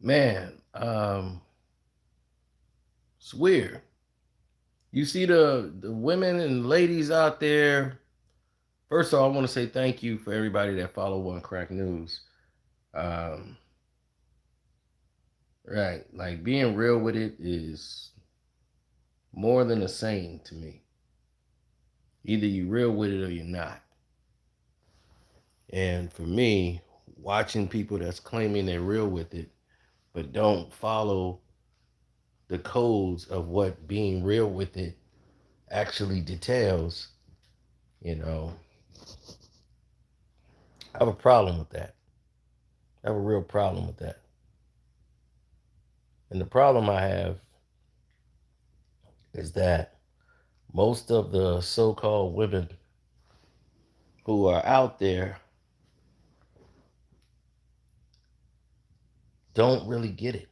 Man, it's weird. You see the women and ladies out there. First of all, I want to say thank you for everybody that follow One Crack News. Um, right, like being real with it is more than a saying to me. Either you real with it or you're not. And for me, watching people that's claiming they're real with it, but don't follow the codes of what being real with it actually details, you know, I have a problem with that. I have a real problem with that. And the problem I have is that most of the so called women who are out there don't really get it.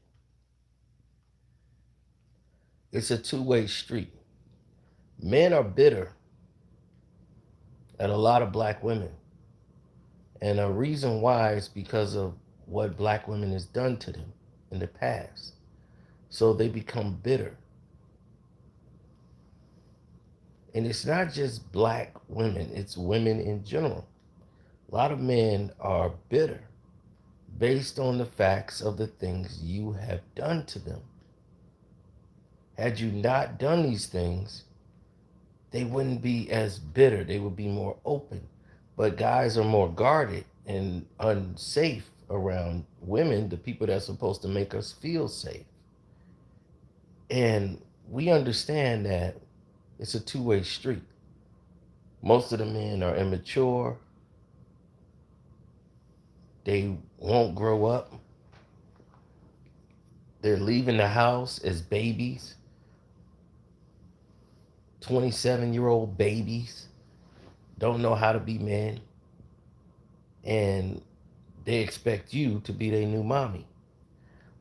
It's a two-way street. Men are bitter at a lot of black women. And a reason why is because of what black women has done to them in the past. So they become bitter. And it's not just black women, it's women in general. A lot of men are bitter based on the facts of the things you have done to them. Had you not done these things, they wouldn't be as bitter. They would be more open. But guys are more guarded and unsafe around women, the people that's supposed to make us feel safe. And we understand that it's a two-way street. Most of the men are immature. They won't grow up. They're leaving the house as babies, 27-year-old babies, don't know how to be men, and they expect you to be their new mommy.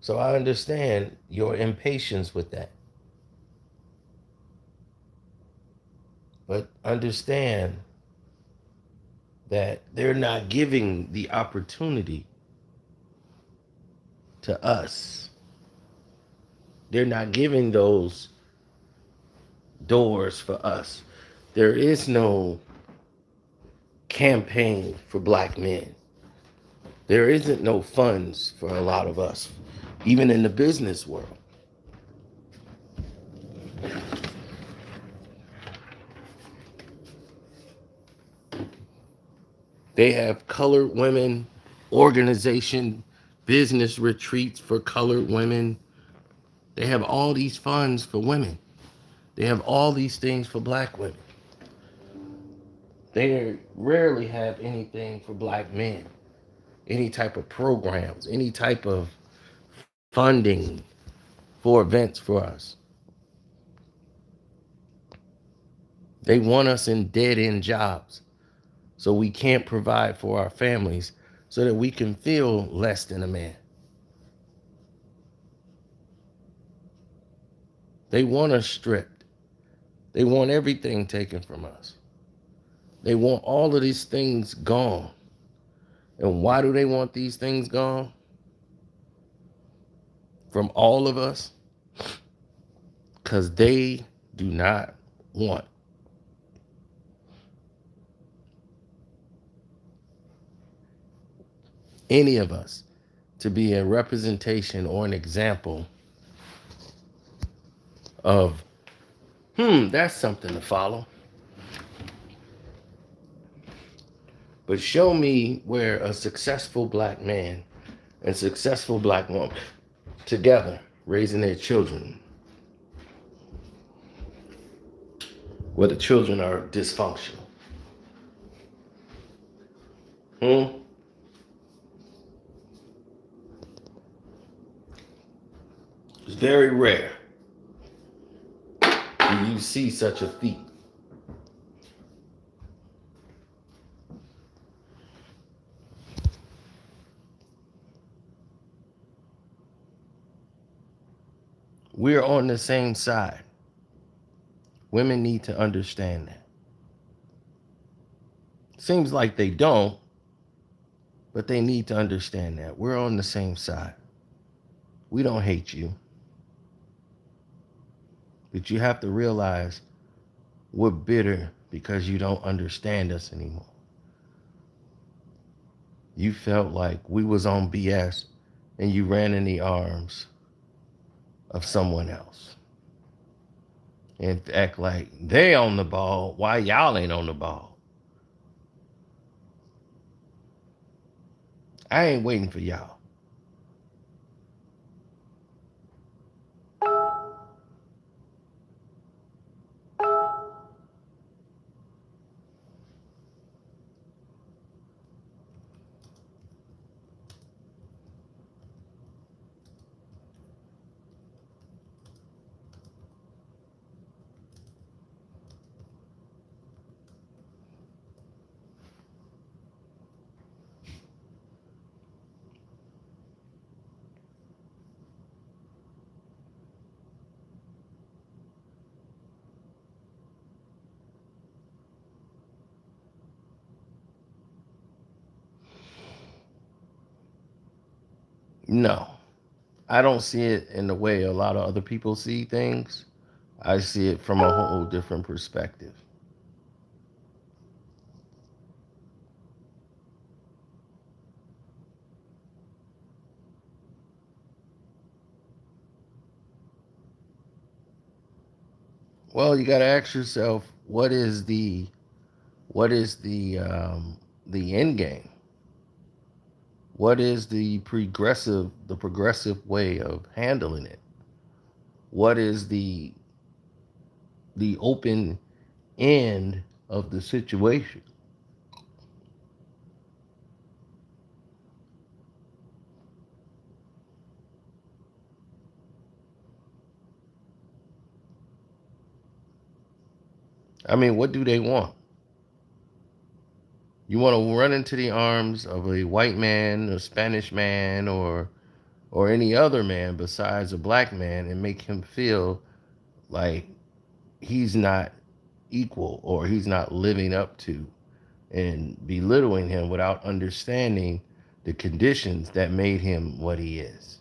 So I understand your impatience with that. But understand that they're not giving the opportunity to us. They're not giving those doors for us. There is no campaign for black men. There isn't no funds for a lot of us, even in the business world. They have colored women organization, business retreats for colored women. They have all these funds for women. They have all these things for black women. They rarely have anything for black men, any type of programs, any type of funding for events for us. They want us in dead end jobs so we can't provide for our families so that we can feel less than a man. They want us stripped. They want everything taken from us. They want all of these things gone. And why do they want these things gone from all of us? Because they do not want any of us to be a representation or an example of, that's something to follow. But show me where a successful black man and successful black woman together raising their children, where the children are dysfunctional. Hmm? It's very rare do you see such a feat. We're on the same side. Women need to understand that. Seems like they don't, but they need to understand that. We're on the same side. We don't hate you, but you have to realize we're bitter because you don't understand us anymore. You felt like we was on BS and you ran in the arms of someone else and act like they on the ball. Why y'all ain't on the ball? I ain't waiting for y'all. No, I don't see it in the way a lot of other people see things. I see it from a whole different perspective. Well, you got to ask yourself, what is the end game? What is the progressive way of handling it? What is the open end of the situation? I mean, what do they want? You want to run into the arms of a white man, a Spanish man, or any other man besides a black man and make him feel like he's not equal or he's not living up to, and belittling him without understanding the conditions that made him what he is.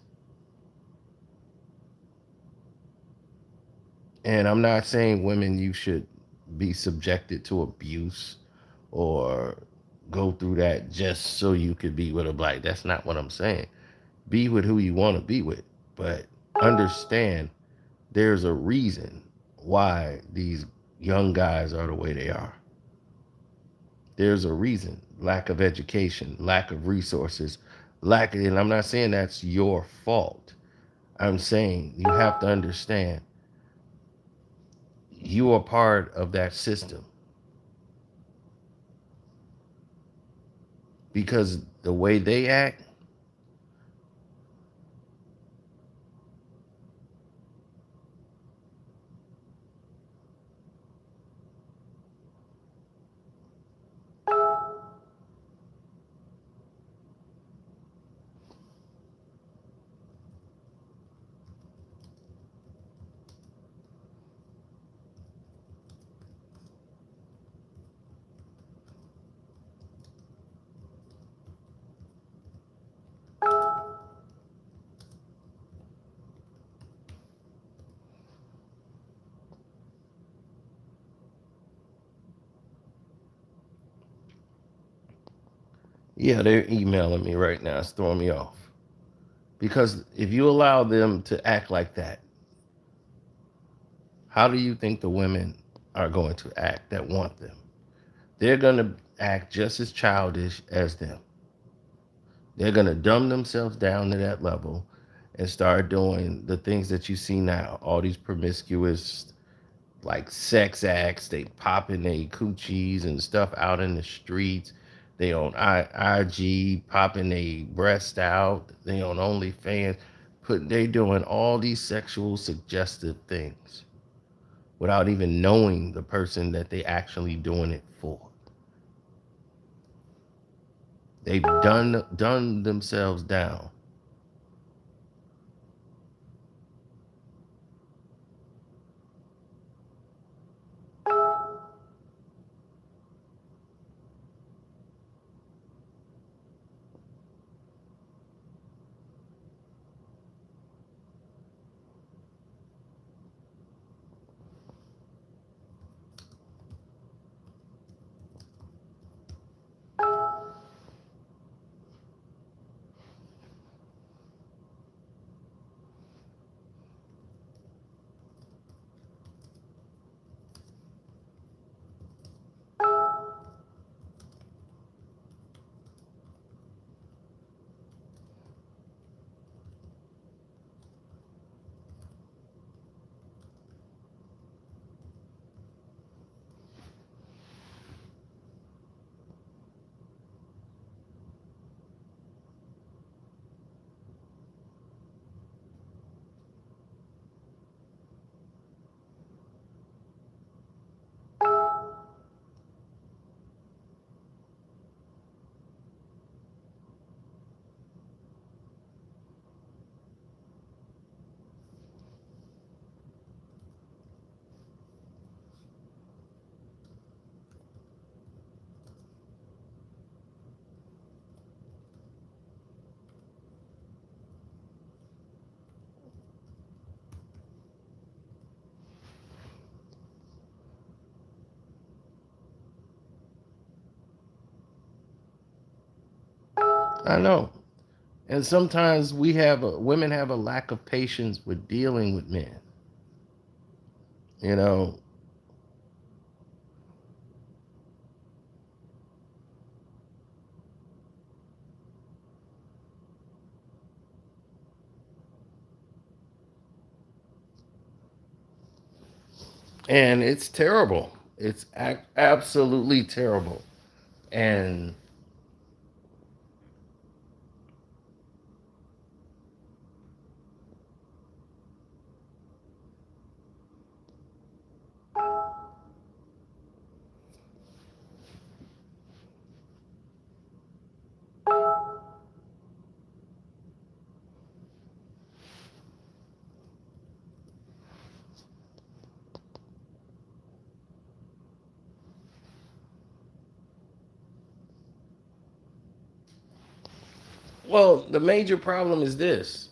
And I'm not saying women you should be subjected to abuse or go through that just so you could be with a black. That's not what I'm saying. Be with who you want to be with, but understand there's a reason why these young guys are the way they are. There's a reason. Lack of education, lack of resources, and I'm not saying that's your fault. I'm saying you have to understand you are part of that system because the way they act. Yeah, they're emailing me right now. It's throwing me off. Because if you allow them to act like that, how do you think the women are going to act that want them? They're going to act just as childish as them. They're going to dumb themselves down to that level and start doing the things that you see now. All these promiscuous, like sex acts, they popping their coochies and stuff out in the streets. They on IG popping their breast out. They on OnlyFans, they doing all these sexual suggestive things without even knowing the person that they actually doing it for. They've done themselves down. I know. And sometimes women have a lack of patience with dealing with men. You know, and it's terrible. It's absolutely terrible. And well, the major problem is this: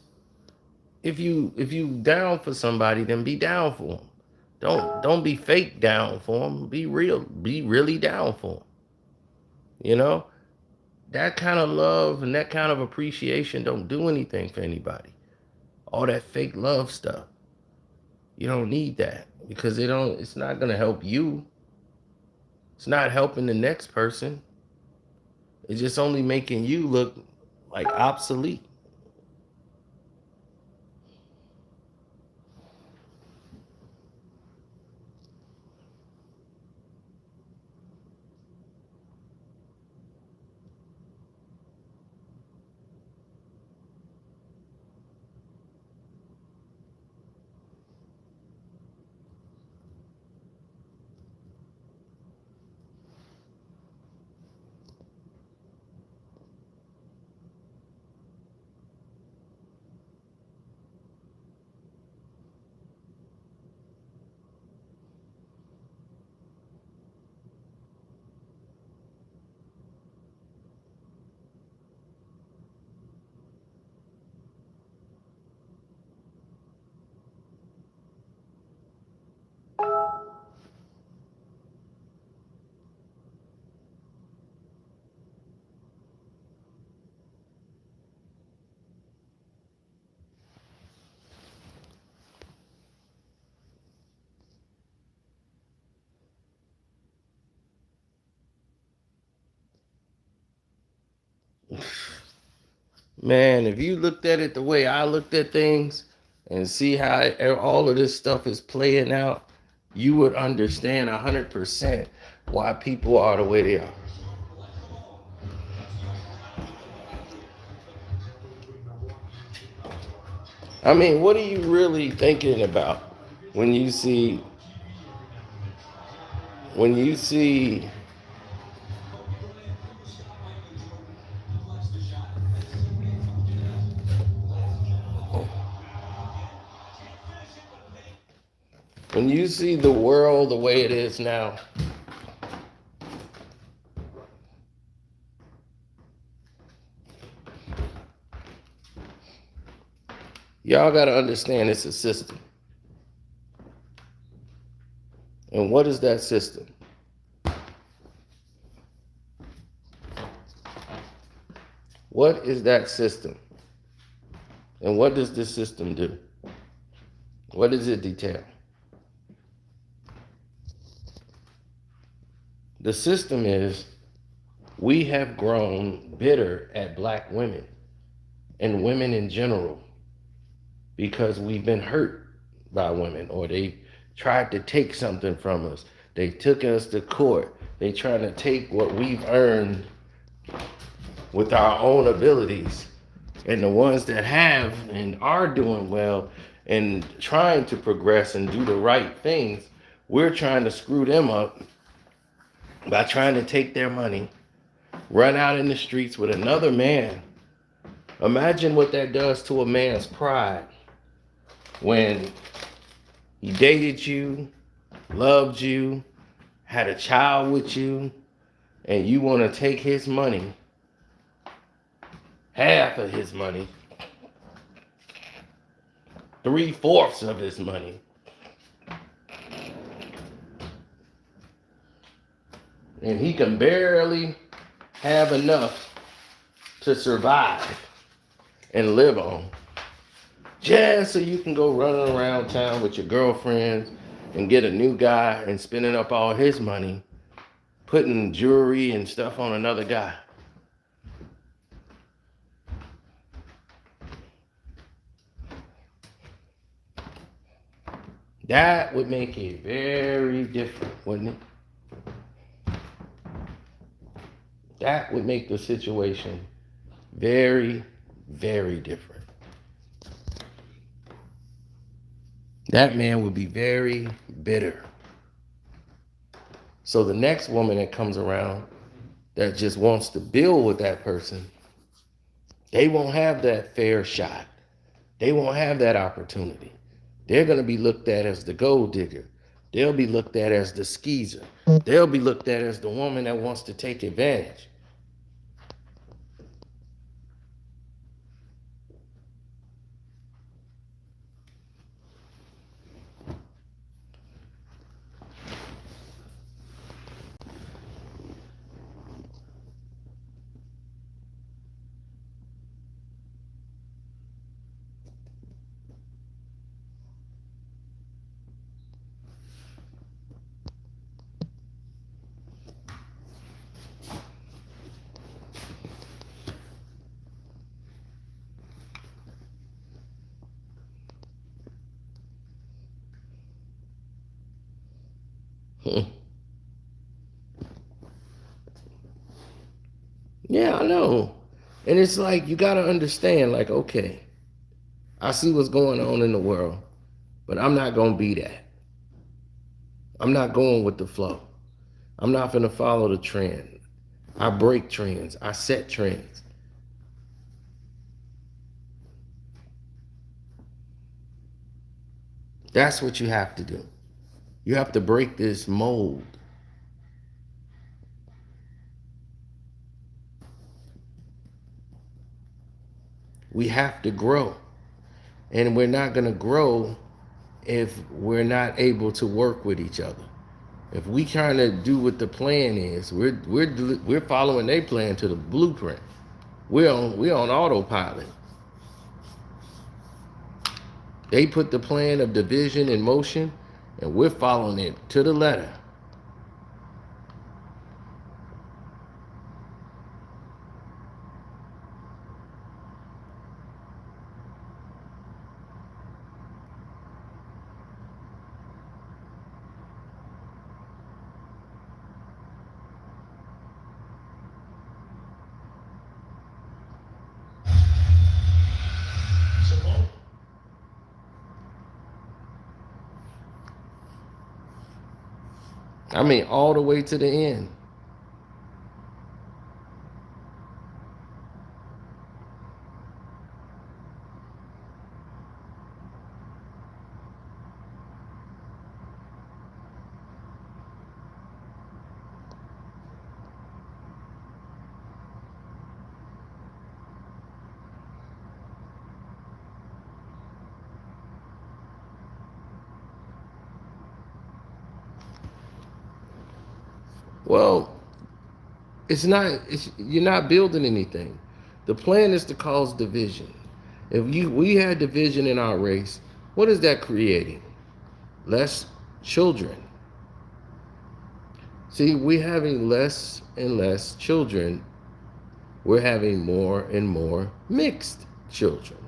if you down for somebody, then be down for them. Don't be fake down for them. Be real. Be really down for them. You know, that kind of love and that kind of appreciation don't do anything for anybody. All that fake love stuff, you don't need that because it's not going to help you. It's not helping the next person. It's just only making you look like obsolete. Man, if you looked at it the way I looked at things and see how all of this stuff is playing out, you would understand 100% why people are the way they are. I mean, what are you really thinking about when you see when you see when you see the world the way it is now? Y'all got to understand it's a system. And what is that system? What is that system? And what does this system do? What does it detail? The system is we have grown bitter at black women and women in general because we've been hurt by women or they tried to take something from us. They took us to court. They trying to take what we've earned with our own abilities. And the ones that have and are doing well and trying to progress and do the right things, we're trying to screw them up by trying to take their money, run out in the streets with another man. Imagine what that does to a man's pride when he dated you, loved you, had a child with you, and you want to take his money, half of his money, three-fourths of his money, and he can barely have enough to survive and live on. Just so you can go running around town with your girlfriends and get a new guy and spending up all his money, putting jewelry and stuff on another guy. That would make it very different, wouldn't it? That would make the situation very, very different. That man would be very bitter. So the next woman that comes around that just wants to build with that person, they won't have that fair shot. They won't have that opportunity. They're going to be looked at as the gold digger. They'll be looked at as the skeezer. They'll be looked at as the woman that wants to take advantage. Yeah, I know. And it's like you got to understand, like, okay, I see what's going on in the world, but I'm not going to be that. I'm not going with the flow. I'm not going to follow the trend. I break trends. I set trends. That's what you have to do. You have to break this mold. We have to grow. And we're not going to grow if we're not able to work with each other. If we kind of do what the plan is, we're following their plan to the blueprint. We're on autopilot. They put the plan of division in motion, and we're following it to the letter. I mean, all the way to the end. Well, you're not building anything. The plan is to cause division. If we had division in our race, what is that creating? Less children. See, we're having less and less children. We're having more and more mixed children.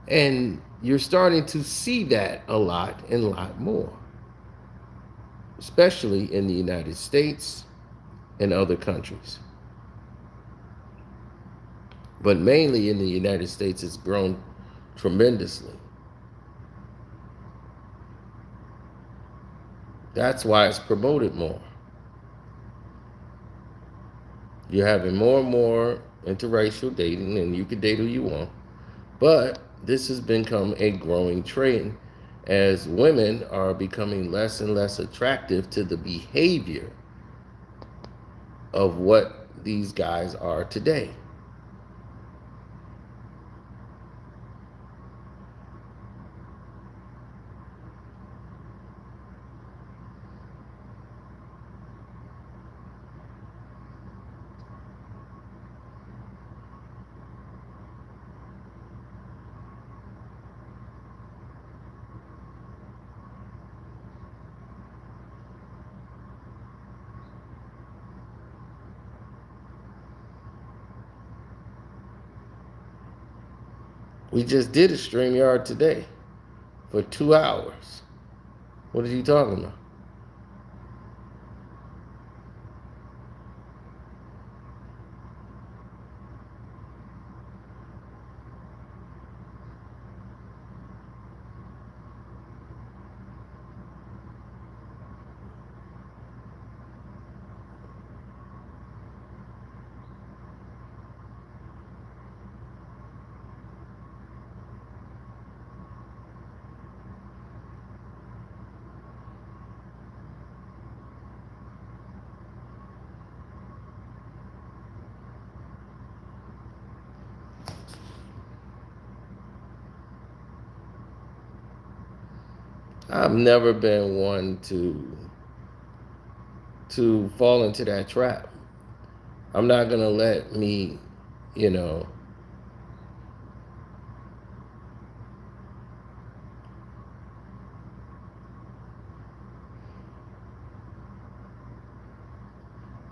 And you're starting to see that a lot and a lot more, especially in the United States and other countries. But mainly in the United States, it's grown tremendously. That's why it's promoted more. You're having more and more interracial dating, and you can date who you want. But this has become a growing trend as women are becoming less and less attractive to the behavior of what these guys are today. We just did a StreamYard today for 2 hours. What are you talking about? I've never been one to fall into that trap. I'm not gonna let me, you know,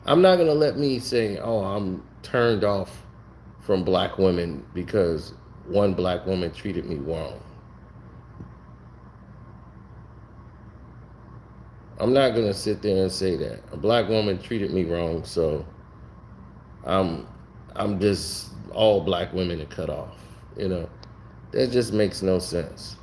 I'm not gonna let me say, oh, I'm turned off from black women because one black woman treated me wrong. I'm not gonna sit there and say that a black woman treated me wrong, so I'm I'm just all black women to cut off. You know, that just makes no sense.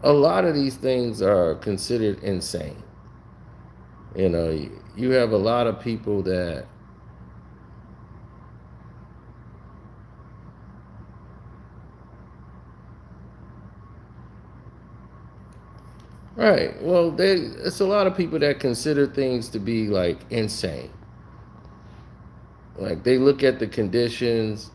A lot of these things are considered insane. You know, you have a lot of people that, right? Well, it's a lot of people that consider things to be like insane. Like they look at the conditions.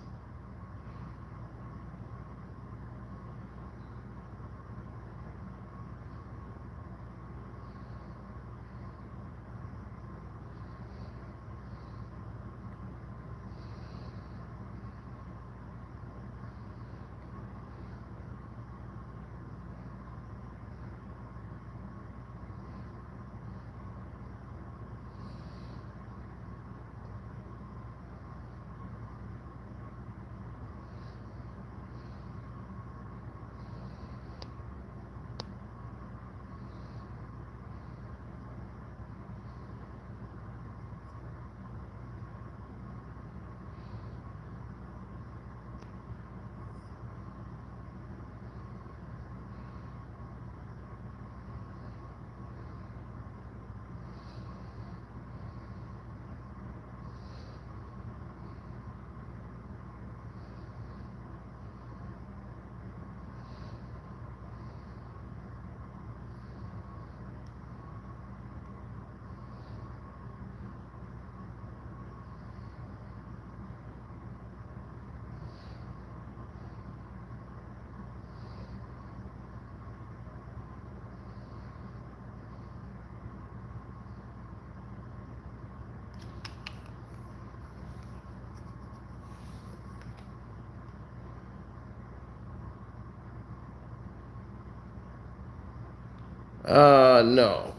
No,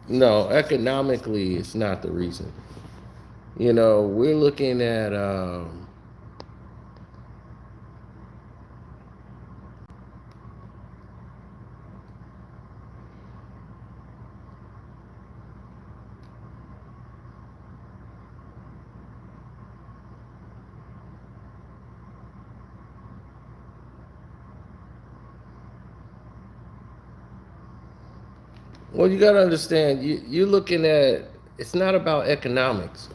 no. Economically, it's not the reason. You know, we're looking at. Well, you got to understand. You're looking at. It's not about economics.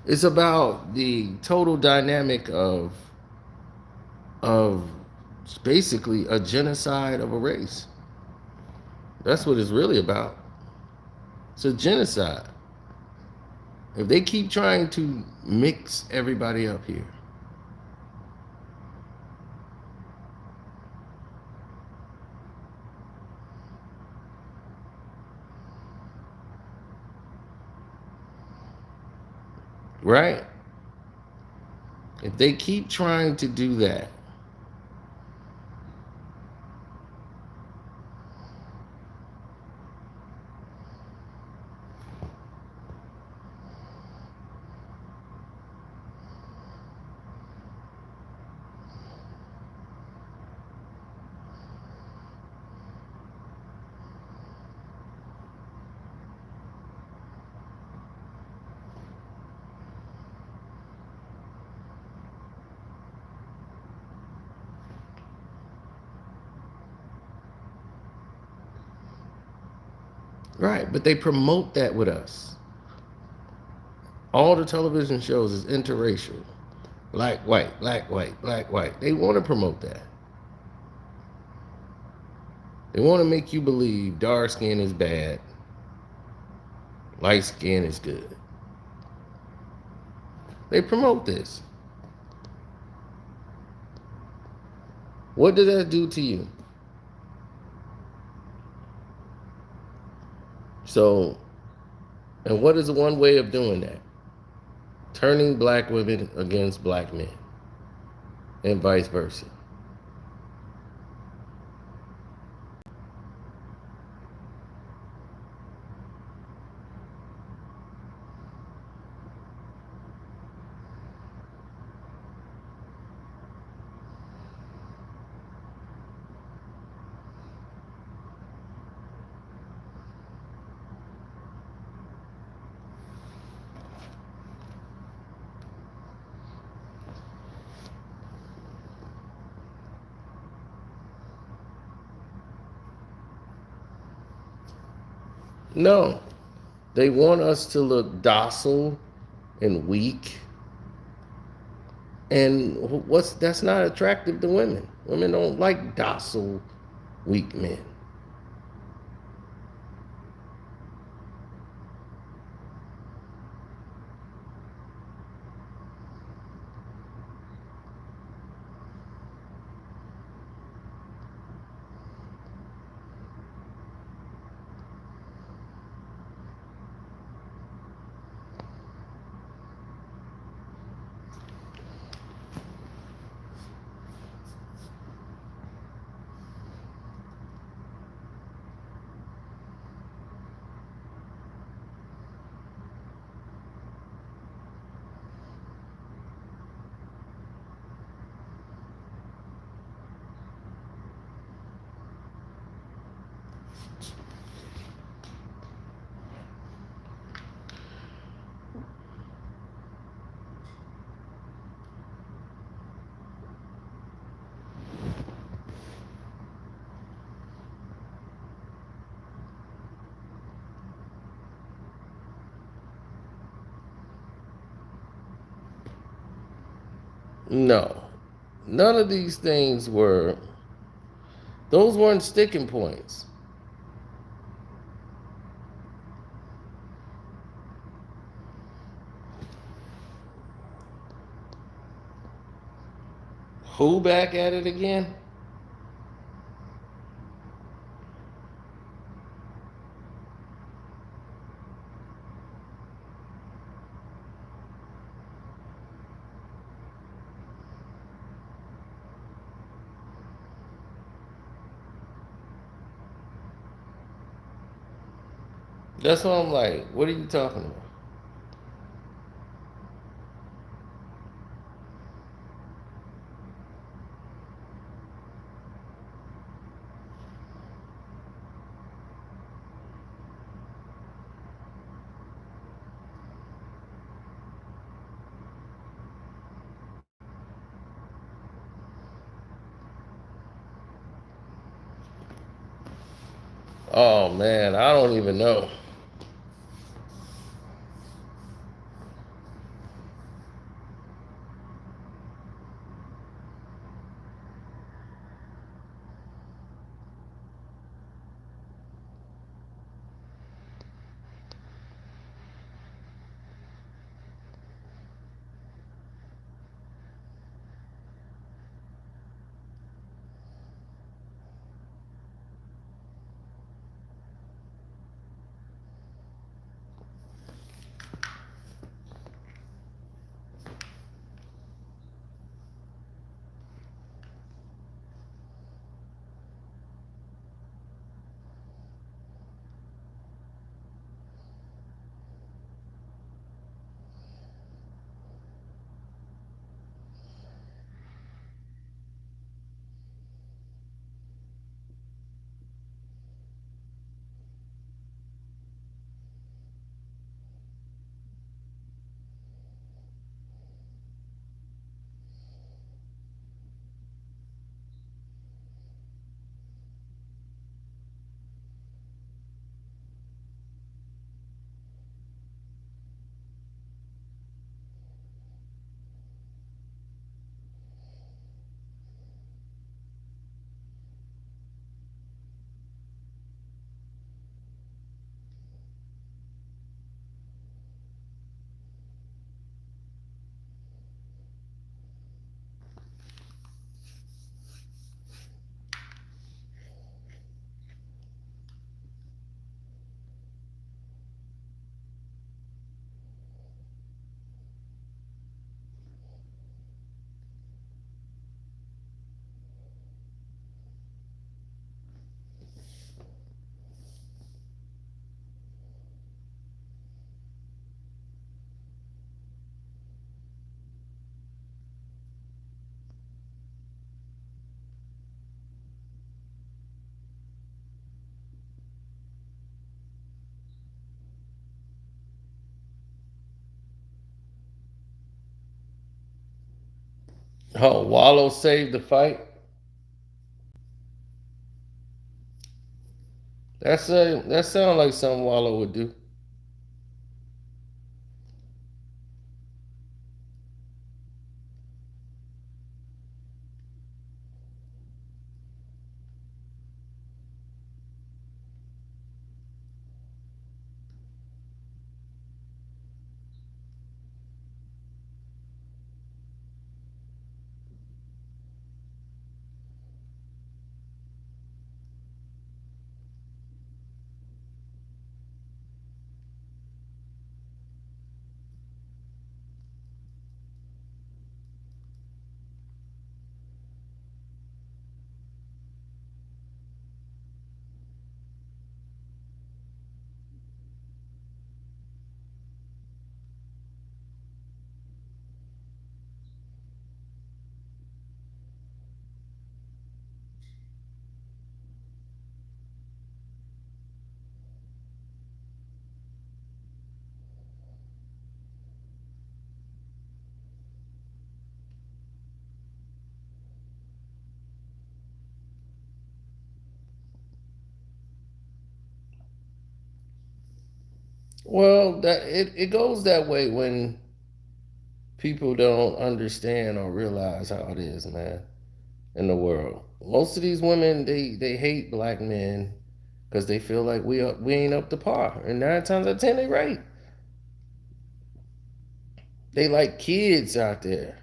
It's about the total dynamic of basically a genocide of a race. That's what it's really about. It's a genocide. If they keep trying to mix everybody up here, right? If they keep trying to do that, right? But they promote that with us. All the television shows is interracial. Black, white, black, white, black, white. They want to promote that. They want to make you believe dark skin is bad, light skin is good. They promote this. What does that do to you? So, and what is one way of doing that? Turning black women against black men, and vice versa. No, they want us to look docile and weak. And what's that's not attractive to women. Women don't like docile, weak men. No, none of these things were, those weren't sticking points. Who back at it again? That's what I'm like. What are you talking about? Oh man, I don't even know. Oh, Wallow saved the fight. That sounds like something Wallow would do. Well, it goes that way when people don't understand or realize how it is, man, in the world. Most of these women, they hate black men because they feel like we ain't up to par, and 9 times out of 10 they right. They like kids out there.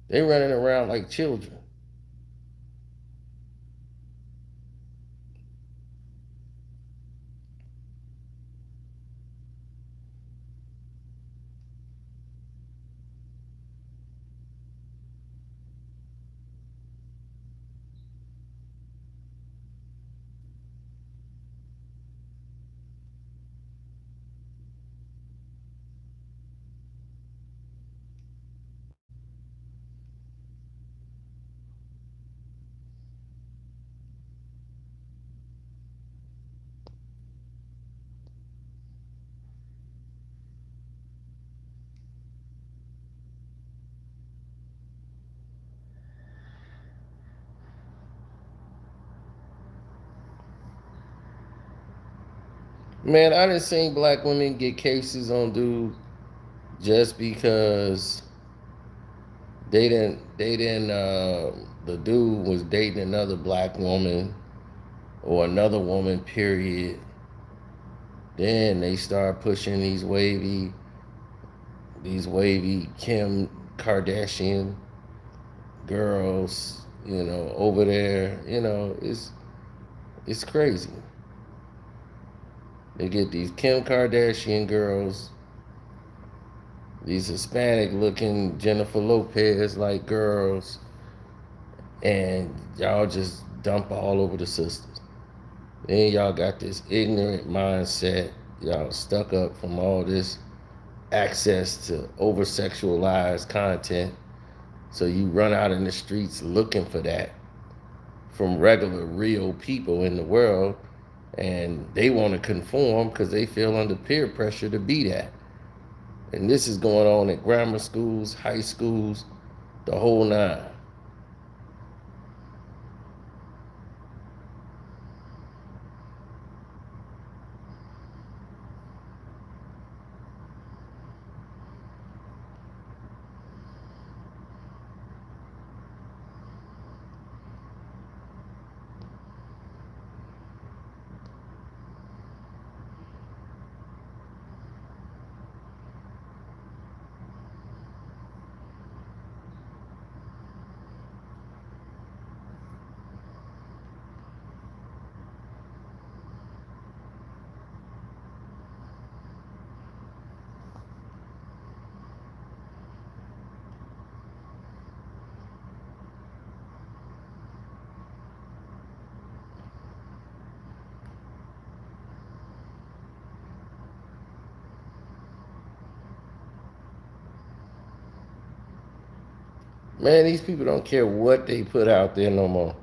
They running around like children. Man, I done seen black women get cases on dude just because the dude was dating another black woman or another woman, period. Then they start pushing these wavy Kim Kardashian girls, over there. It's crazy. They get these Kim Kardashian girls, these Hispanic looking Jennifer Lopez like girls, and y'all just dump all over the sisters. Then y'all got this ignorant mindset. Y'all stuck up from all this access to over sexualized content. So you run out in the streets looking for that from regular, real people in the world. And they want to conform because they feel under peer pressure to be that. And this is going on at grammar schools, high schools, the whole nine. Man, these people don't care what they put out there no more.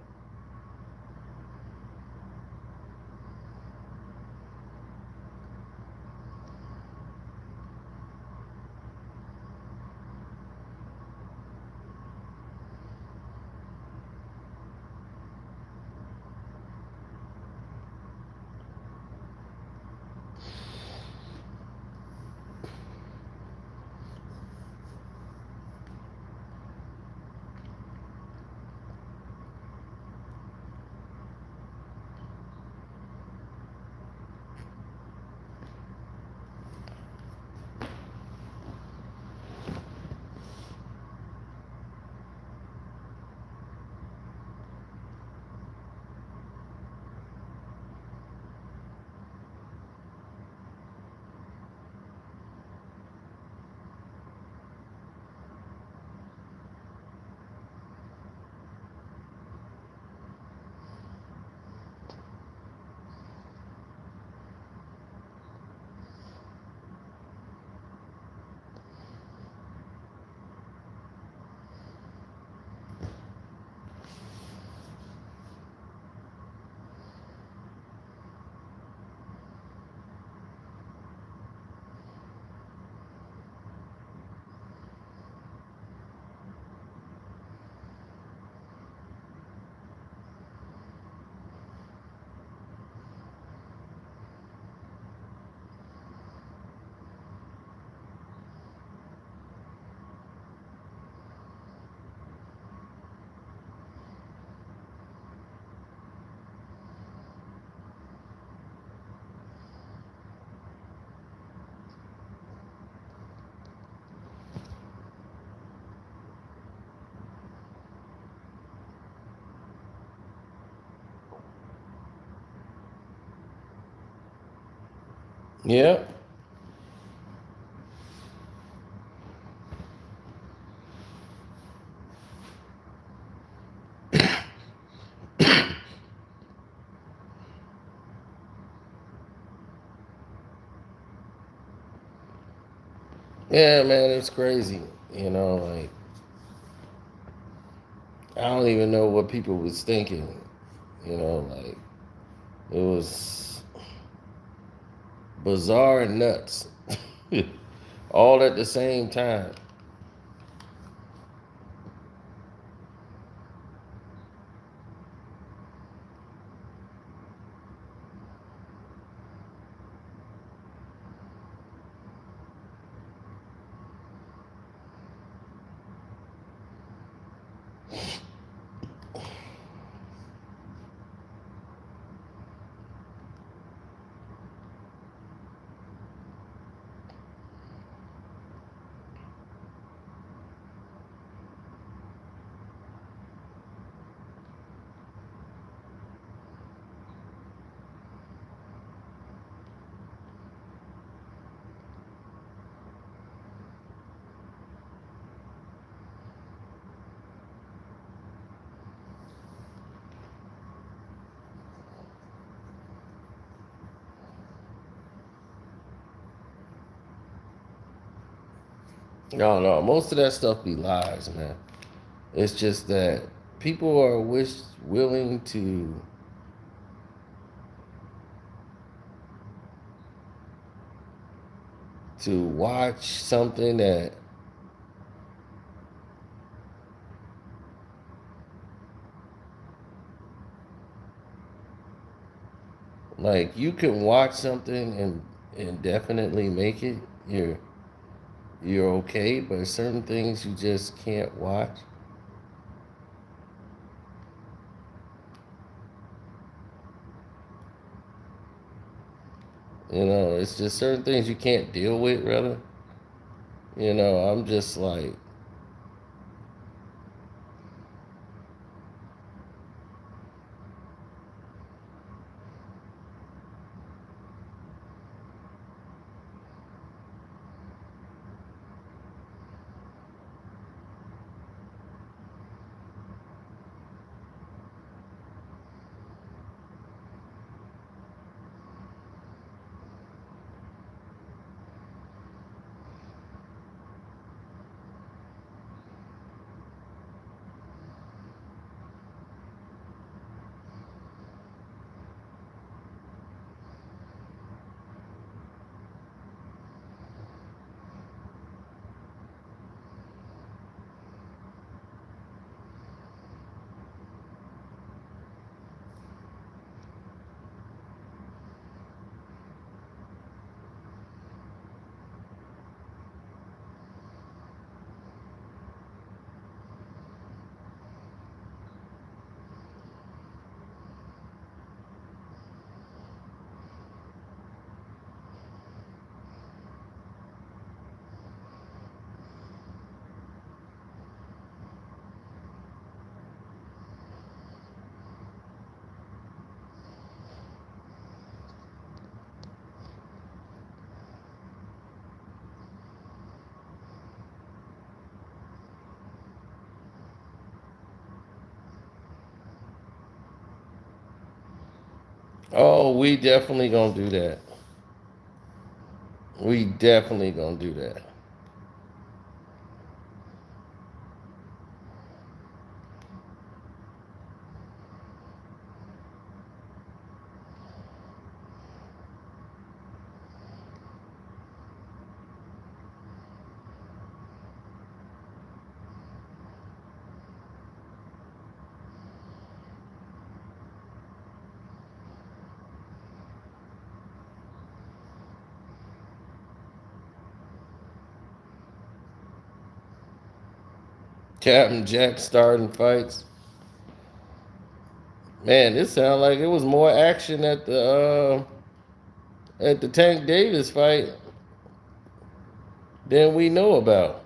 Yeah. Yeah, man, it's crazy. Like I don't even know what people was thinking. Like it was bizarre and nuts, all at the same time. No, no, most of that stuff be lies, man. It's just that people are willing to watch something that, like, you can watch something and definitely make it. You're okay, but certain things you just can't watch. It's just certain things you can't deal with, rather. I'm just like, oh, we definitely gonna do that. We definitely gonna do that. Captain Jack starting fights. Man, this sounded like it was more action at the Tank Davis fight than we know about.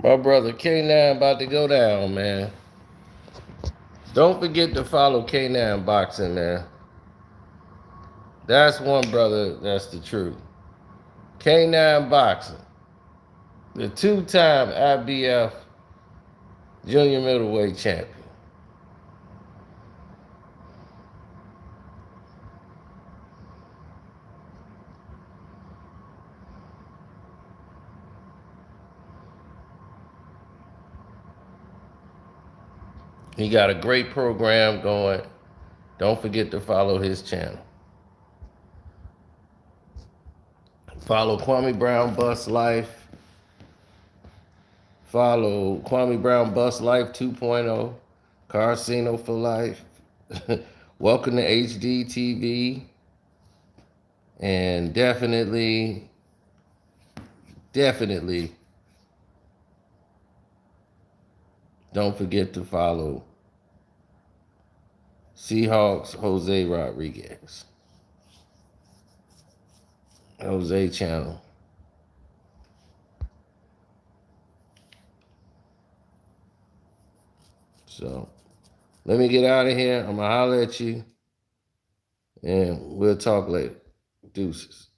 My brother K9 about to go down, man. Don't forget to follow K9 Boxing, man. That's one brother, that's the truth. K9 Boxing, the two-time IBF junior middleweight champion. He got a great program going. Don't forget to follow his channel. Follow Kwame Brown Bust Life. Follow Kwame Brown Bust Life 2.0. Carcino for Life. Welcome to HD TV. And definitely don't forget to follow Seahawks Jose Rodriguez. Jose channel. So let me get out of here. I'm going to holler at you. And we'll talk later. Deuces.